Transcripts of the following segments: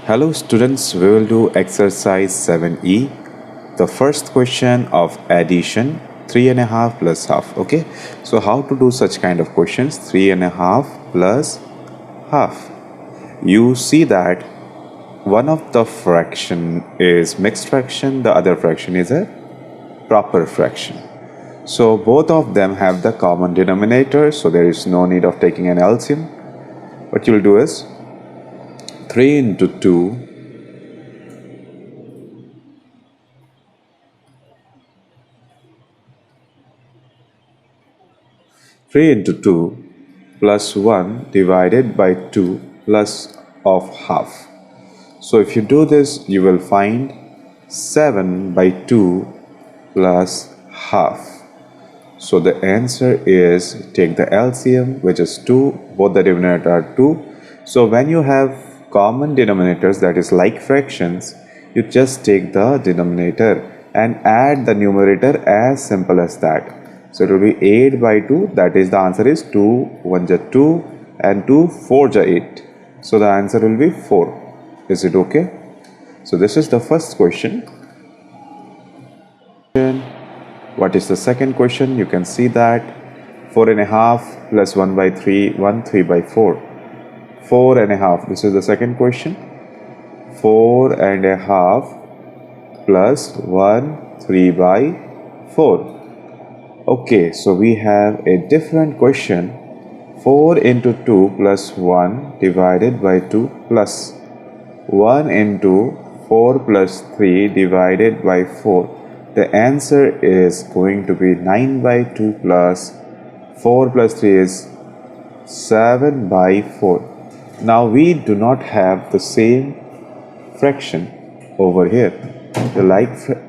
Hello students, we will do exercise 7e. The first question of addition 3.5 plus half. Okay, so how to do such kind of questions? 3.5 plus half. You see that one of the fraction is mixed fraction, the other fraction is a proper fraction. So both of them have the common denominator, so there is no need of taking an LCM. What you will do is 3 into 2 3 into 2 plus 1 divided by 2 plus of half. So if you do this, you will find 7 by 2 plus half. So the answer is, take the LCM, which is 2, both the denominator are 2. So when you have common denominators, that is like fractions, you just take the denominator and add the numerator, as simple as that. So it will be 8 by 2, that is the answer is 2, 1 ja 2 and 2, 4 ja 8. So the answer will be 4. Is it okay? So this is the first question. What is the second question? You can see that 4.5 plus 1 by 3, 1, 3 by 4. 4.5. This is the second question. 4.5 plus 1, 3 by 4. Okay, so we have a different question. 4 into 2 plus 1 divided by 2 plus 1 into 4 plus 3 divided by 4. The answer is going to be 9 by 2 plus 4 plus 3 is 7 by 4. Now we do not have the same fraction over here.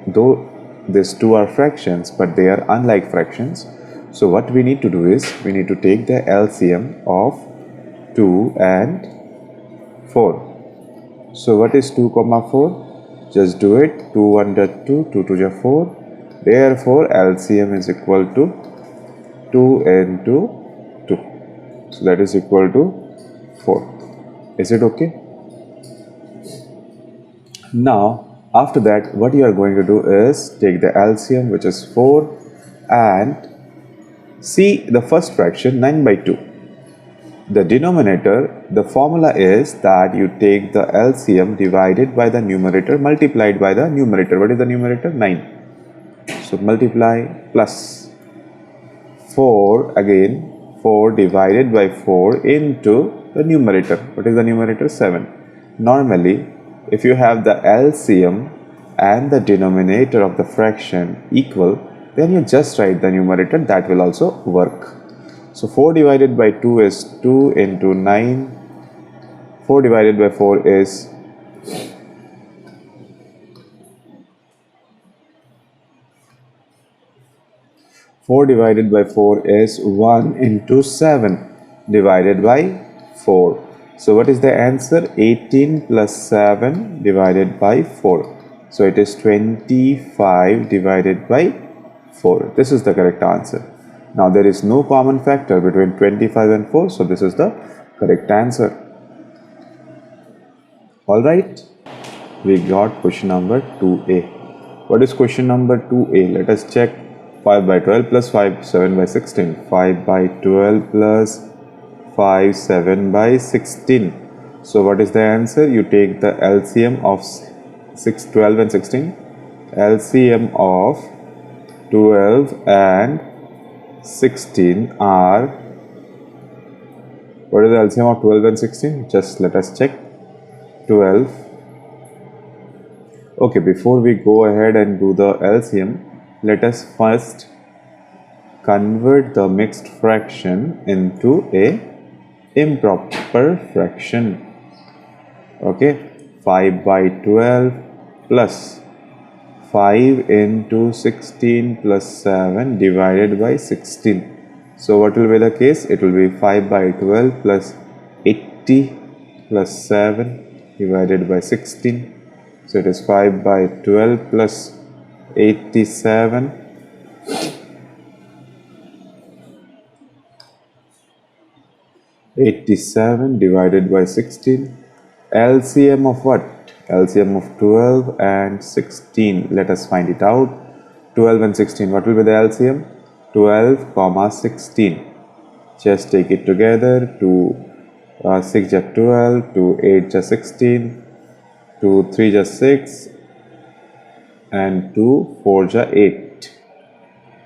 Though these two are fractions, but they are unlike fractions. So what we need to do is, we need to take the LCM of 2 and 4. So what is 2 comma 4? Just do it. 2 1 ja 2, 2 2 ja 4. Therefore LCM is equal to 2 into 2. So that is equal to 4. Is it okay? Now after that, what you are going to do is take the LCM, which is 4, and see the first fraction 9 by 2. The denominator, the formula is that you take the LCM divided by the numerator multiplied by the numerator. What is the numerator? 9. So multiply plus 4 again, 4 divided by 4 into the numerator. What is the numerator? 7. Normally, if you have the LCM and the denominator of the fraction equal, then you just write the numerator. That will also work. So 4 divided by 2 is 2 into 9. 4 divided by 4 is 1 into 7 divided by 4. So what is the answer? 18 plus 7 divided by 4. So it is 25 divided by 4. This is the correct answer. Now there is no common factor between 25 and 4, so this is the correct answer. Alright, we got question number 2a. What is question number 2a? Let us check. 5 by 12 plus 5, 7 by 16. 5 by 12 plus 5, 7 by 16. So what is the answer? You take the LCM of 6, 12 and 16. LCM of 12 and 16 are, what is the LCM of 12 and 16? Just let us check. 12. Okay, before we go ahead and do the LCM, let us first convert the mixed fraction into a improper fraction. Okay, 5 by 12 plus 5 into 16 plus 7 divided by 16. So what will be the case? It will be 5 by 12 plus 80 plus 7 divided by 16. So it is 5 by 12 plus 87 divided by 16. LCM of what? LCM of 12 and 16. Let us find it out. 12 and 16. What will be the LCM? 12 comma 16. Just take it together. 6 is 12, 8 is 16, 3 is 6, and 4 is 8.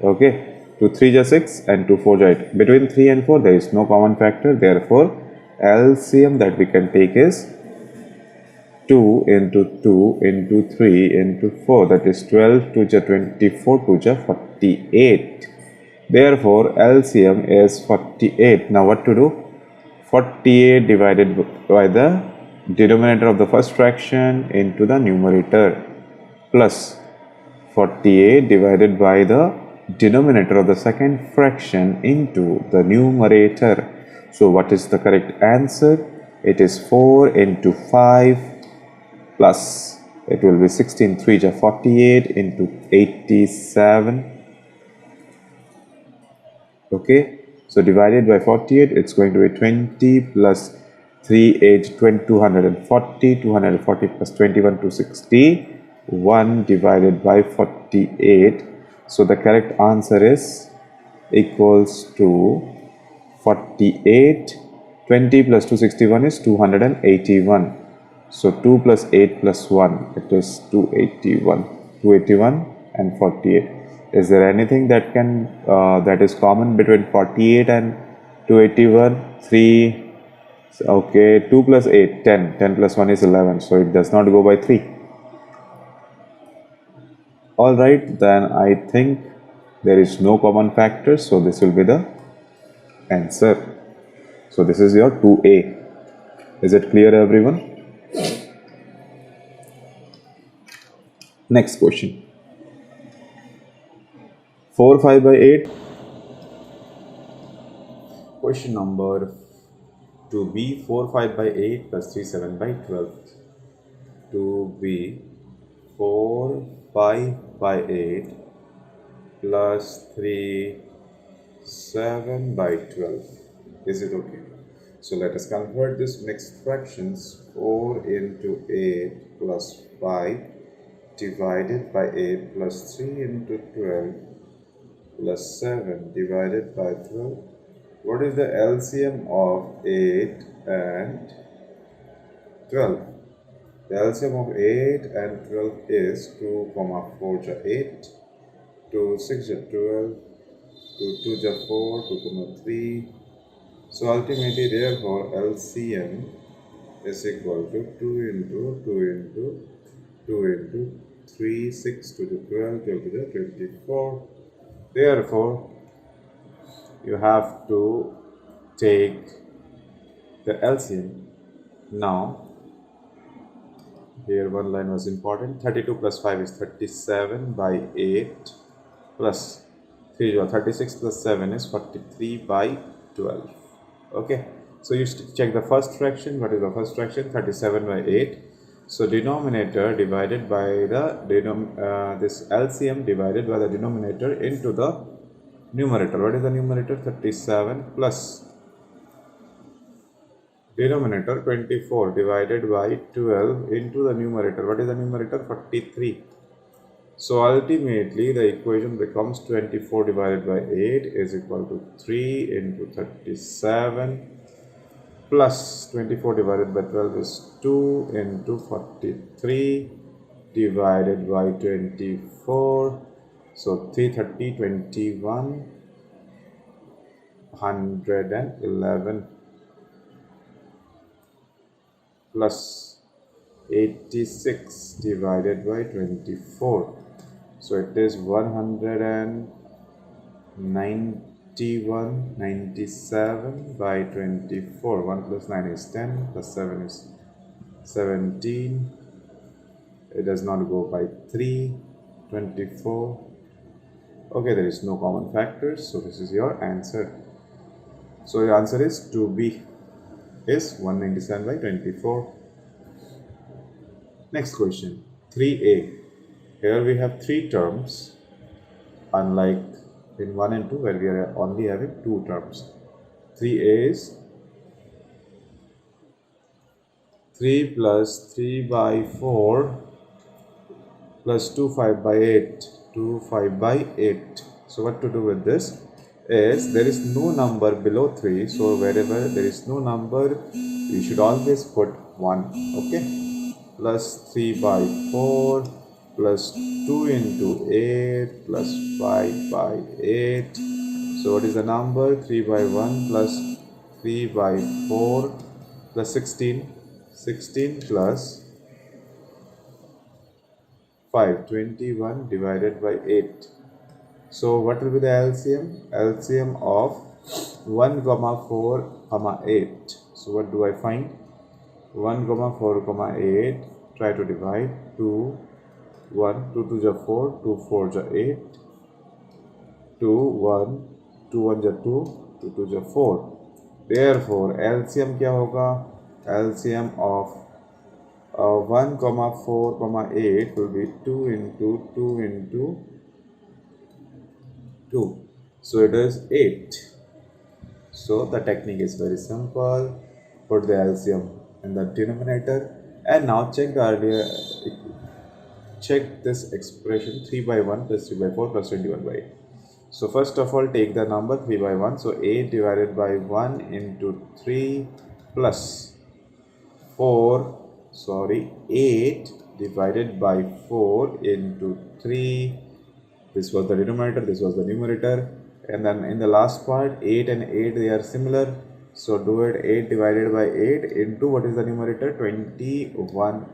Okay, 3 is 6 and 4 is 8. Between 3 and 4 there is no common factor. Therefore, LCM that we can take is 2 into 2 into 3 into 4, that is 12, 2 is 24, 2 is 48. Therefore, LCM is 48. Now what to do? 48 divided by the denominator of the first fraction into the numerator, plus 48 divided by the denominator of the second fraction into the numerator. So what is the correct answer? It is 4 into 5 plus, it will be 16, 3 is 48 into 87. Okay, so divided by 48, it's going to be 20 plus 3 is 240, 240 plus 21 to 60, 1 divided by 48. So the correct answer is equals to 48. 20 plus 261 is 281. So 2 plus 8 plus 1, it is 281. 281 and 48. Is there anything that can that is common between 48 and 281? 3. Okay, 2 plus 8, 10. 10 plus 1 is 11. So it does not go by 3. Alright, then I think there is no common factor. So this will be the answer. So this is your 2A. Is it clear, everyone? Next question. 4 5 by 8. Question number 2B. 4 5 by 8 plus 3 7 by 12. 2B. 4 5 by 8 plus 3 7 by 12. Is it okay? So let us convert this mixed fractions. 4 into 8 plus 5 divided by 8 plus 3 into 12 plus 7 divided by 12. What is the LCM of 8 and 12? The LCM of 8 and 12 is 2, 4 is 8, 2, 6 is 12, 2 is 4, 2, 3. So ultimately, therefore, LCM is equal to 2 into 2 into 2 into 3, 6 to the 12, 12 to the 24. Therefore, you have to take the LCM. Now, here one line was important. 32 plus 5 is 37 by 8 plus 3 is 36 plus 7 is 43 by 12. Okay, so you check the first fraction. What is the first fraction? 37 by 8. So denominator divided by the this LCM divided by the denominator into the numerator. What is the numerator? 37 plus denominator 24 divided by 12 into the numerator. What is the numerator? 43. So ultimately the equation becomes 24 divided by 8 is equal to 3 into 37 plus 24 divided by 12 is 2 into 43 divided by 24. So 330, 21, 111 plus 86 divided by 24. So it is 191, 97 by 24. 1 plus 9 is 10 plus 7 is 17. It does not go by 3. 24. Okay, there is no common factors. So this is your answer. So your answer is 2B is 197 by 24. Next question, 3A. Here we have 3 terms, unlike in 1 and 2 where we are only having 2 terms. 3A is 3 plus 3 by 4 plus 2 5 by 8, 2 5 by 8. So what to do with this is, there is no number below 3, so wherever there is no number you should always put 1. Okay, plus 3 by 4 plus 2 into 8 plus 5 by 8. So what is the number? 3 by 1 plus 3 by 4 plus 16, 16 plus 5, 21 divided by 8. So what will be the LCM? LCM of 1 comma 4 comma 8. So what do I find? 1 comma 4 comma 8. Try to divide 2, 1, 2 to the 4, 2 4 the 8, 2 1, 2 1 the 2, 2 2 the 4. Therefore LCM क्या होगा? LCM of 1 comma 4 comma 8 will be 2 into 2 into 2. So it is 8. So the technique is very simple. Put the LCM in the denominator and now check the earlier, check this expression 3 by 1 plus 3 by 4 plus 21 by 8. So first of all take the number 3 by 1. So 8 divided by 1 into 3 plus 8 divided by 4 into 3. This was the denominator, this was the numerator, and then in the last part 8 and 8 they are similar, so do it. 8 divided by 8 into what is the numerator? 21.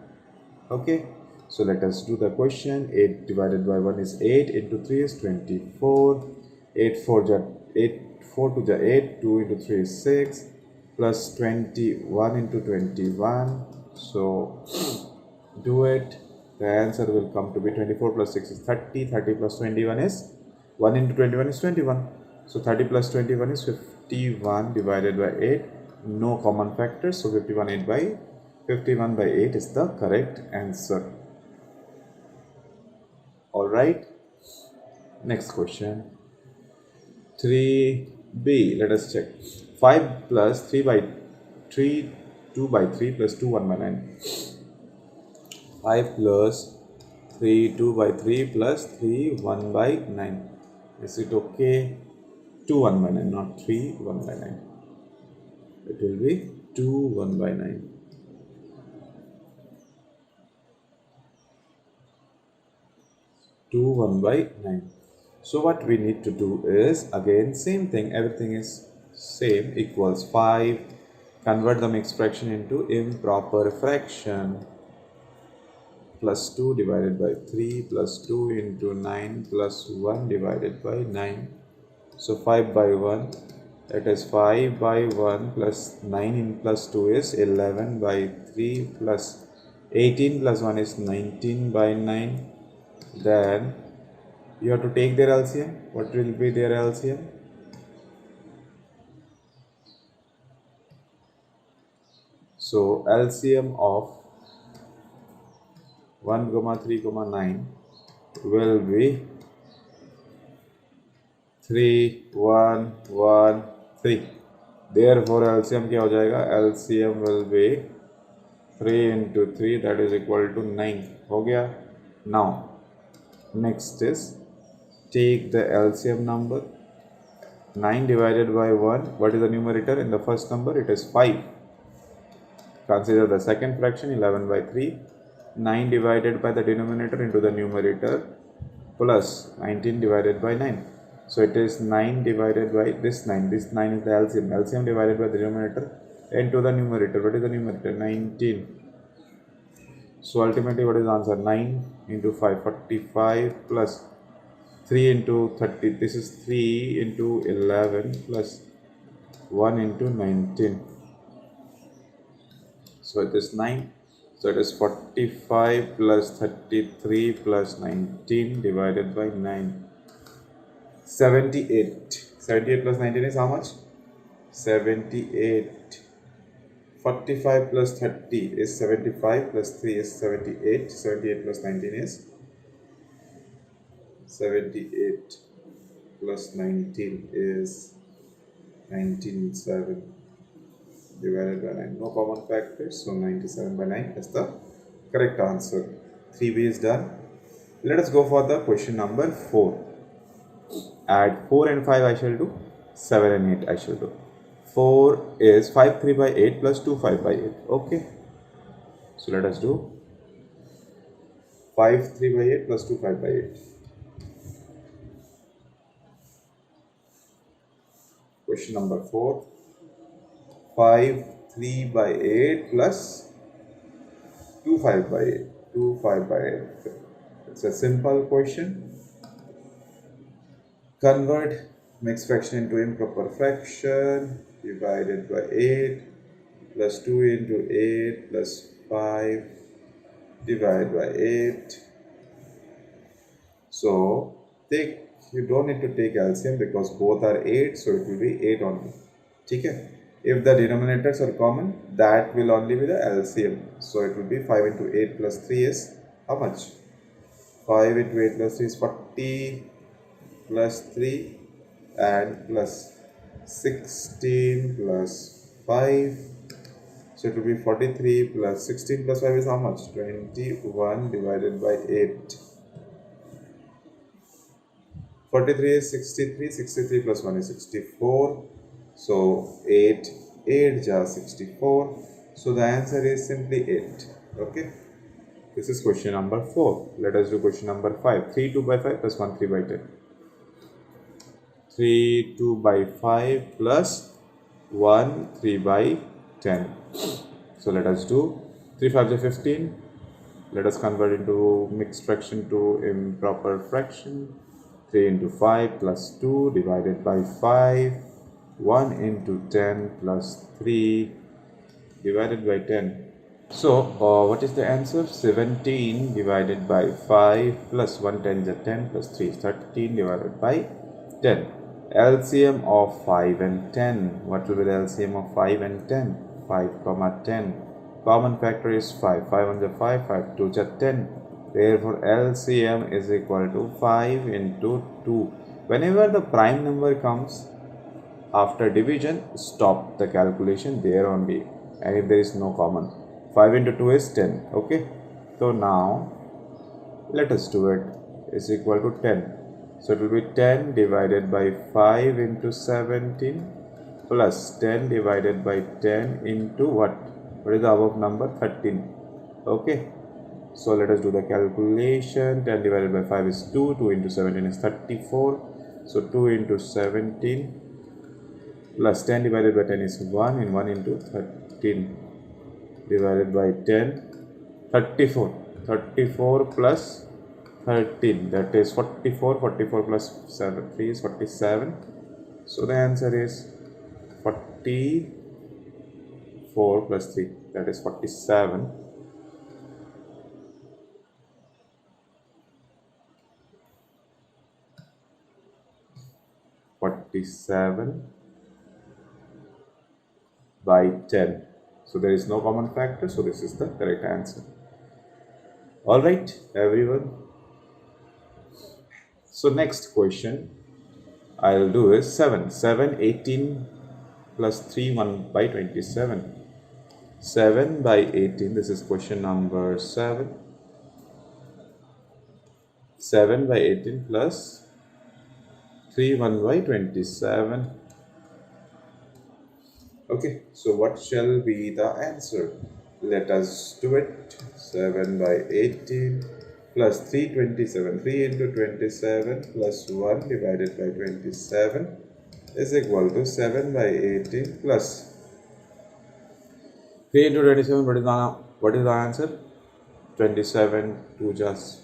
Okay, so let us do the question. 8 divided by 1 is 8, into 3 is 24. 8 4 8, 4 to the 8, 2 into 3 is 6, plus 21 into 21. So do it. The answer will come to be 24 plus 6 is 30. 30 plus 21 is 1 into 21 is 21. So 30 plus 21 is 51 divided by 8. No common factors. So 51 by 8 is the correct answer. Alright. Next question. 3b. Let us check. 5 plus 3 by 3, 2 by 3 plus 2 1 by 9. 5 plus 3 2 by 3 plus 3 1 by 9. Is it okay? 2 1 by 9, not 3 1 by 9. It will be 2 1 by 9. 2 1 by 9. So what we need to do is, again same thing, everything is same, equals 5. Convert the mixed fraction into improper fraction. Plus 2 divided by 3 plus 2 into 9 plus 1 divided by 9. So 5 by 1, that is 5 by 1 plus 9 in plus 2 is 11 by 3 plus 18 plus 1 is 19 by 9. Then you have to take their LCM. What will be their LCM? So LCM of 1 comma 3 comma 9 will be 3 1 1 3. Therefore LCM क्या हो जाएगा? LCM will be 3 into 3, that is equal to 9. हो गया. Now next is take the LCM number. 9 divided by 1, what is the numerator in the first number? It is 5. Consider the second fraction, 11 by 3. 9 divided by the denominator into the numerator plus 19 divided by 9. So it is 9 divided by this 9. This 9 is the LCM. LCM divided by the denominator into the numerator. What is the numerator? 19. So ultimately what is the answer? 9 into 5, 45 plus 3 into 30. This is 3 into 11 plus 1 into 19. So it is 9. So it is 45 plus 33 plus 19 divided by 9. 78. 78 plus 19 is how much? 78. 45 plus 30 is 75 plus 3 is 78. 78 plus 19 is 78 plus 19 is 197. divided by 9. No common factors, so 97 by 9 is the correct answer. 3b is done. Let us go for the question number 4. Add 4 and 5 I shall do, 7 and 8 I shall do. 4 is 5 3 by 8 plus 2 5 by 8. Okay, so let us do 5 3 by 8 plus 2 5 by 8. Question number 4. 5 3 by 8 plus 2 5 by 8. 2 5 by 8. It's a simple question. Convert mixed fraction into improper fraction. Divided by 8 plus 2 into 8 plus 5 divided by 8. So you don't need to take LCM because both are 8, so it will be 8 only. Okay? If the denominators are common, that will only be the LCM. So it will be 5 into 8 plus 3 is how much? 5 into 8 plus 3 is 40 plus 3 and plus 16 plus 5. So it will be 43 plus 16 plus 5 is how much? 21 divided by 8. 43 is 63, 63 plus 1 is 64. So 8 ja 64. So the answer is simply 8. Okay. This is question number 4. Let us do question number 5. 3 2 by 5 plus 1 3 by 10. 3 2 by 5 plus 1 3 by 10. So let us do 3 5 is 15. Let us convert into mixed fraction to improper fraction. 3 into 5 plus 2 divided by 5. 1 into 10 plus 3 divided by 10. So what is the answer? 17 divided by 5 plus 1 10 is 10 plus 3 is 13 divided by 10. LCM of 5 and 10. What will be the LCM of 5 and 10? 5 comma 10. Common factor is 5. 5 1 is 5, 5 2 is 10. Therefore LCM is equal to 5 into 2. Whenever the prime number comes after division, stop the calculation there only, and if there is no common. 5 into 2 is 10. Okay, so now let us do it. Is equal to 10. So it will be 10 divided by 5 into 17 plus 10 divided by 10 into what? What is the above number? 13. Okay, so let us do the calculation. 10 divided by 5 is 2. 2 into 17 is 34. So 2 into 17 plus 10 divided by 10 is 1, and 1 into 13 divided by 10, 34. 34 plus 13, that is 44. 44 plus 3 is 47. So the answer is 44 plus 3, that is 47. By 10. So there is no common factor, so this is the correct answer. Alright everyone, so next question I'll do is 7 18 plus 3 1 by 27. 7 by 18, this is question number 7. 7 by 18 plus 3 1 by 27. Okay, so what shall be the answer? Let us do it. 7 by 18 plus 327. 3 into 27 plus 1 divided by 27 is equal to 7 by 18 plus 3 into 27. What is the answer? 27 2 just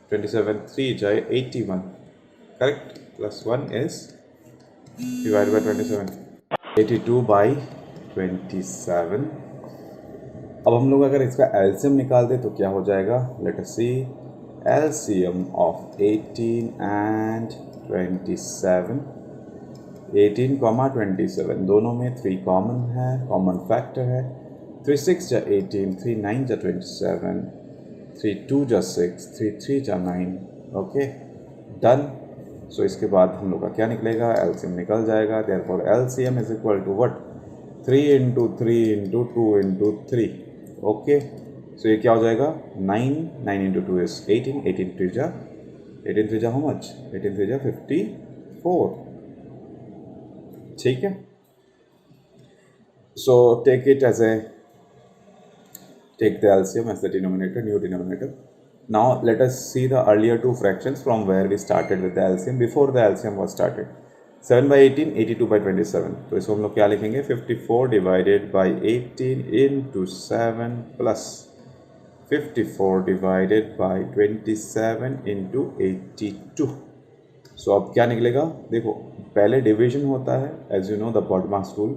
27 3 jai 81. Correct? Plus 1 is divided by 27. 82 by 27. अब हम लोग अगर इसका LCM निकाल दें तो क्या हो जाएगा? Let us see LCM of 18 and 27. 18 comma 27 दोनों में 3 कॉमन है, कॉमन फैक्टर है. 3 6 जा 18, 3 9 जा 27, 3 2 जा 6, 3 3 जा 9. Okay, done. सो इसके बाद हम लोग का क्या निकलेगा? एलसीएम निकल जाएगा. Therefore LCM is equal to what? 3 into 3 into 2 into 3. Okay, so ये क्या हो जाएगा 9. 9 इंटू 2 इज 18. 18 त्रिजा 18 त्रिजा हाउ मच 18 त्रिजा 54. ठीक है, so take it as a take the LCM as the denominator, new denominator. Now let us see the earlier two fractions from where we started with the LCM before the LCM was started. 7 by 18, 82 by 27. तो इसको हम लोग क्या लिखेंगे 54 divided by 18 into 7 plus 54 divided by 27 into 82. So अब क्या निकलेगा देखो, पहले डिवीजन होता है as you know the BODMAS rule.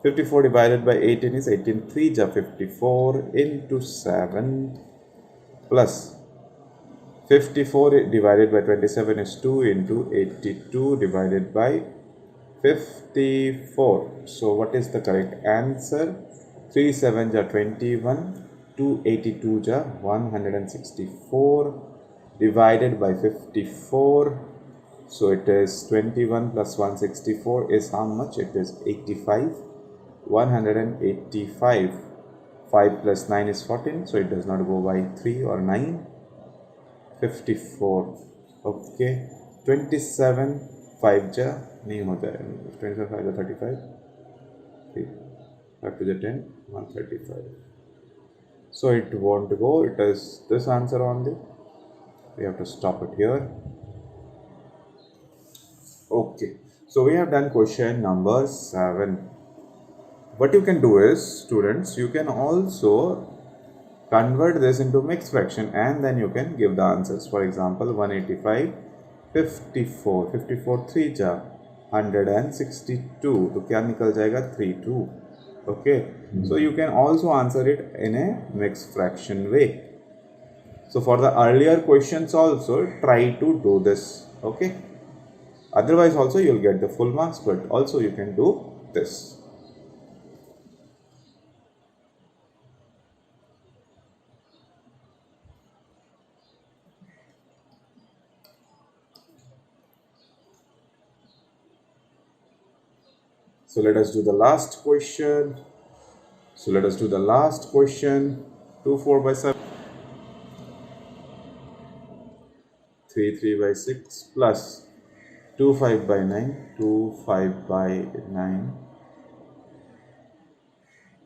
54 divided by 18 is 18 3 ja 54 into 7 plus 54 divided by 27 is 2 into 82 divided by 54. So what is the correct answer? 3 7 ja 21, 282 ja 164 divided by 54. So it is 21 plus 164 is how much? It is 85. 185. 5 plus 9 is 14. So it does not go by 3 or 9. 54. Okay. 27 5 ja नहीं हो जाएगा. 27 5 ja 35. 3 5 to the 10 135. So it won't go. It is this answer only. We have to stop it here. Okay, so we have done question number 7. What you can do is, students, you can also convert this into mixed fraction and then you can give the answers. For example, 185 54 54 3 ja 162. तो क्या निकल जाएगा 32. Okay, so you can also answer it in a mixed fraction way. So for the earlier questions also try to do this. Okay, otherwise also you'll get the full marks, but also you can do this. So let us do the last question. 2 4 by 7, 3 3 by 6 plus 2 5 by 9, 2 5 by 9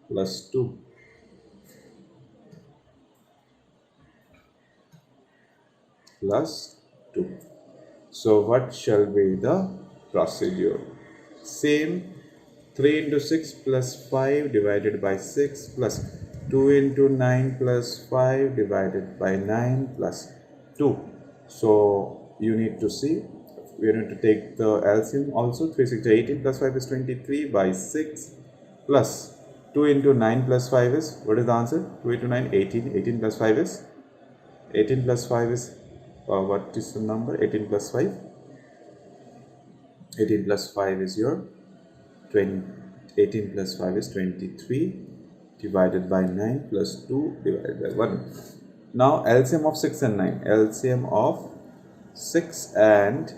plus 2 plus 2. So what shall be the procedure? Same. 3 into 6 plus 5 divided by 6 plus 2 into 9 plus 5 divided by 9 plus 2. So you need to see, we need to take the LCM also. 3 6 is 18 plus 5 is 23 by 6 plus 2 into 9 plus 5 is, what is the answer? 2 into 9 18. 18 plus 5 is 18 plus 5 is what is the number? 18 plus 5, 18 plus 5 is your 20. 18 plus 5 is 23 divided by 9 plus 2 divided by 1. Now LCM of 6 and 9. LCM of 6 and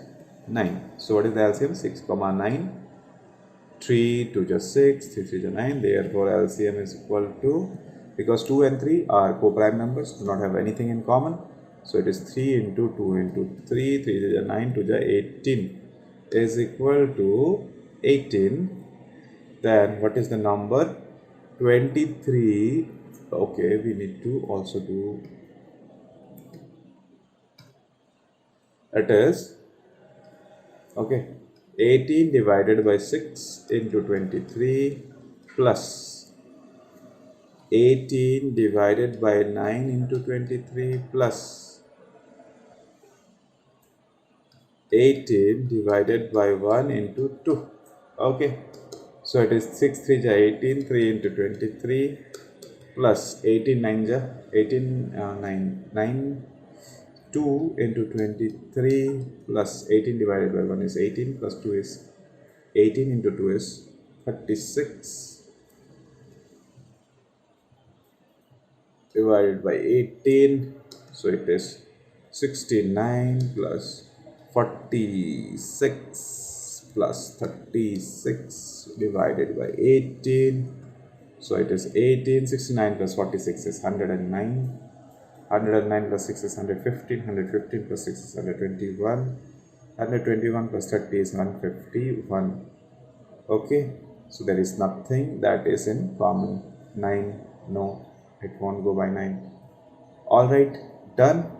9. So what is the LCM? 6 comma 9. 3 2 just 6, 3 3 just 9. Therefore LCM is equal to, because 2 and 3 are co-prime numbers, do not have anything in common. So it is 3 into 2 into 3, 3 just 9, 2 just 18 is equal to 18. Then what is the number? 23. Okay, we need to also do, it is, okay, 18 divided by 6 into 23 plus 18 divided by 9 into 23 plus 18 divided by 1 into 2. Okay, so it is 6 3 ja 18, 3 into 23 plus 18 9 ja 18 9 9 2 into 23 plus 18 divided by 1 is 18 plus 2 is 18 into 2 is 36 divided by 18. So it is 69 plus 46 plus 36 divided by 18. So it is 18. 69 plus 46 is 109. 109 plus 6 is 115. 115 plus 6 is 121. 121 plus 30 is 151. Okay, so there is nothing that is in common. 9, no, it won't go by 9. Alright, done.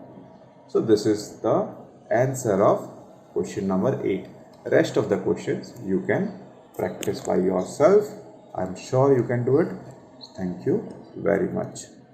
So this is the answer of question number 8. Rest of the questions you can practice by yourself. I'm sure you can do it. Thank you very much.